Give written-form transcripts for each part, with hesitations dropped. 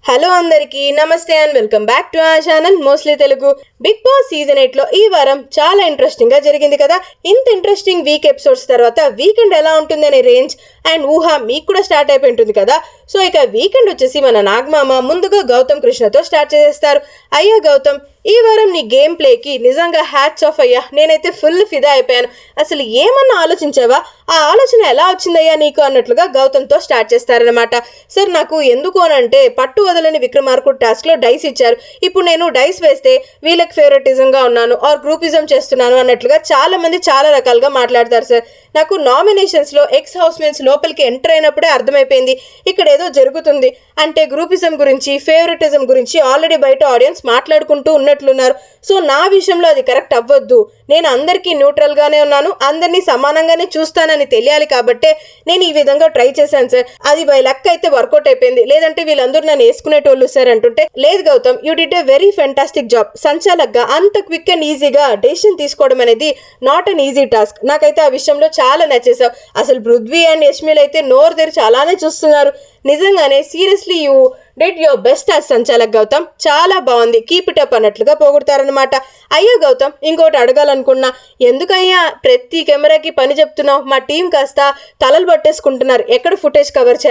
Hello అందరికీ నమస్తే and welcome back to our channel mostly Telugu. Bigg Boss season 8 లో ఈ వారం చాలా ఇంట్రెస్టింగ్ గా జరిగింది కదా. ఇంత ఇంట్రెస్టింగ్ వీక్ ఎపిసోడ్స్ తర్వాత వీకెండ్ ఎలా ఉంటుంది అనే రేంజ్ అండ్ ఊహ మీకు కూడా స్టార్ట్ అయిపోయి ఉంటుంది కదా. సో ఇక వీకెండ్ వచ్చేసి మన నాగమామ ముందుగా గౌతమ్ కృష్ణతో స్టార్ట్ చేసేస్తారు. అయ్యా గౌతమ్, ఈ వారం నీ గేమ్ ప్లేకి నిజంగా హ్యాట్స్ ఆఫ్ అయ్యా, నేనైతే ఫుల్ ఫిదా అయిపోయాను. అసలు ఏమన్నా ఆలోచించావా? ఆ ఆలోచన ఎలా వచ్చిందయ్యా నీకు అన్నట్లుగా గౌతమ్తో స్టార్ట్ చేస్తారనమాట. సార్ నాకు ఎందుకు అనంటే పట్టు వదలని విక్రమార్కుడు టాస్క్లో డైస్ ఇచ్చారు. ఇప్పుడు నేను డైస్ వేస్తే వీళ్ళకి ఫేవరెటిజంగా ఉన్నాను ఆర్ గ్రూపిజం చేస్తున్నాను అన్నట్లుగా చాలా మంది చాలా రకాలుగా మాట్లాడతారు సార్. నాకు నామినేషన్స్లో ఎక్స్ హౌస్మేట్స్ లోపలికి ఎంటర్ అయినప్పుడే అర్థమైపోయింది ఇక్కడ ఏదో జరుగుతుంది. అంటే గ్రూపిజం గురించి ఫేవరెటిజం గురించి ఆల్రెడీ బయట ఆడియన్స్ మాట్లాడుకుంటూ ఉన్నట్లున్నారు. సో నా విషయంలో అది కరెక్ట్ అవ్వద్దు. నేను అందరికీ న్యూట్రల్గానే ఉన్నాను, అందరినీ సమానంగానే చూస్తానని తెలియాలి కాబట్టే నేను ఈ విధంగా ట్రై చేశాను సార్. అది బై లక్ అయితే వర్కౌట్ అయిపోయింది, లేదంటే వీళ్ళందరూ నన్ను వేసుకునేటోళ్ళు సార్ అంటుంటే, లేదు Gautam, you did a very fantastic job. సంచాలక్గా అంత క్విక్ అండ్ ఈజీగా డెసిషన్ తీసుకోవడం అనేది నాట్ అన్ ఈజీ టాస్క్. నాకైతే ఆ విషయంలో చాలా నచ్చేసావు. అసలు పృథ్వీ అండ్ యష్మిల్ అయితే నోరు తెరిచి అలానే చూస్తున్నారు. నిజంగానే seriously you did your best as sanchalak Gautam, చాలా బాగుంది, కీప్ ఇట్ అప్ అన్నట్లుగా పోగొడతారనమాట. అయ్యో గౌతమ్, ఇంకోటి అడగాలనుకున్నా, ఎందుకయ్యా ప్రతి కెమెరాకి పని చెప్తున్నావు? మా టీం కాస్త తలలు పట్టేసుకుంటున్నారు, ఎక్కడ ఫుటేజ్ కవర్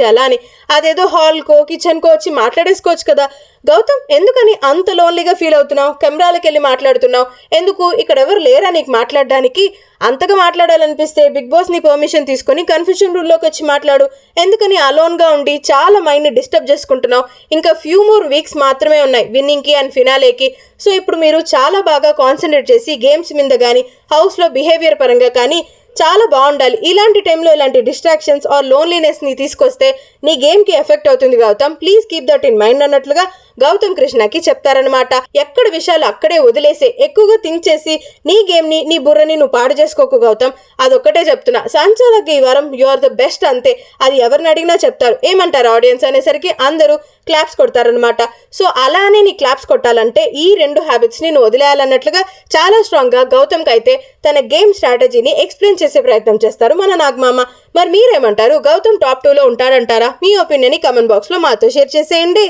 చేయాలా అని. అదేదో హాల్కో కిచెన్కో వచ్చి మాట్లాడేసుకోవచ్చు కదా. గౌతమ్, ఎందుకని అంత లోన్లీగా ఫీల్ అవుతున్నావు? కెమెరాలకు వెళ్ళి మాట్లాడుతున్నావు ఎందుకు? ఇక్కడ ఎవరు లేరా నీకు మాట్లాడడానికి? అంతగా మాట్లాడాలనిపిస్తే బిగ్ బాస్ ని పర్మిషన్ తీసుకొని కన్ఫ్యూజన్ రూమ్లోకి వచ్చి మాట్లాడు. ఎందుకని అలోన్గా ఉండి చాలా మైండ్ని డిస్టర్బ్ చేసుకుంటున్నావు? ఇంకా ఫ్యూ మోర్ వీక్స్ మాత్రమే ఉన్నాయి విన్నింగ్కి అండ్ ఫినాలేకి. సో ఇప్పుడు మీరు చాలా బాగా కాన్సన్ట్రేట్ చేసి గేమ్స్ మీద కానీ హౌస్లో బిహేవియర్ పరంగా కానీ చాలా బాగుండాలి. ఇలాంటి టైంలో ఇలాంటి డిస్ట్రాక్షన్స్ ఆర్ లోన్లీనెస్ని తీసుకొస్తే నీ గేమ్కి ఎఫెక్ట్ అవుతుంది Gautam, please keep that in mind అన్నట్లుగా గౌతమ్ కృష్ణకి చెప్తారనమాట. ఎక్కడ విషయాలు అక్కడే వదిలేసి ఎక్కువగా థింక్ చేసి నీ గేమ్ని నీ బుర్రని నువ్వు పాడు చేసుకోకు గౌతమ్, అదొక్కటే చెప్తున్నా. సంచాలక్ ఈ వారం యు ఆర్ ద బెస్ట్, అంతే. అది ఎవరిని అడిగినా చెప్తారు. ఏమంటారు ఆడియన్స్ అనేసరికి అందరూ క్లాప్స్ కొడతారనమాట. సో అలానే నీ క్లాప్స్ కొట్టాలంటే ఈ రెండు హ్యాబిట్స్ని నువ్వు వదిలేయాలన్నట్లుగా చాలా స్ట్రాంగ్గా గౌతమ్కి అయితే తన గేమ్ స్ట్రాటజీని ఎక్స్ప్లెయిన్ చేసే ప్రయత్నం చేస్తారు మన నాగమామ. మరి మీరేమంటారు? గౌతమ్ టాప్ 2లో ఉంటాడంటారా? మీ ఒపీనియన్ని కమెంట్ బాక్స్లో మాతో షేర్ చేసేయండి.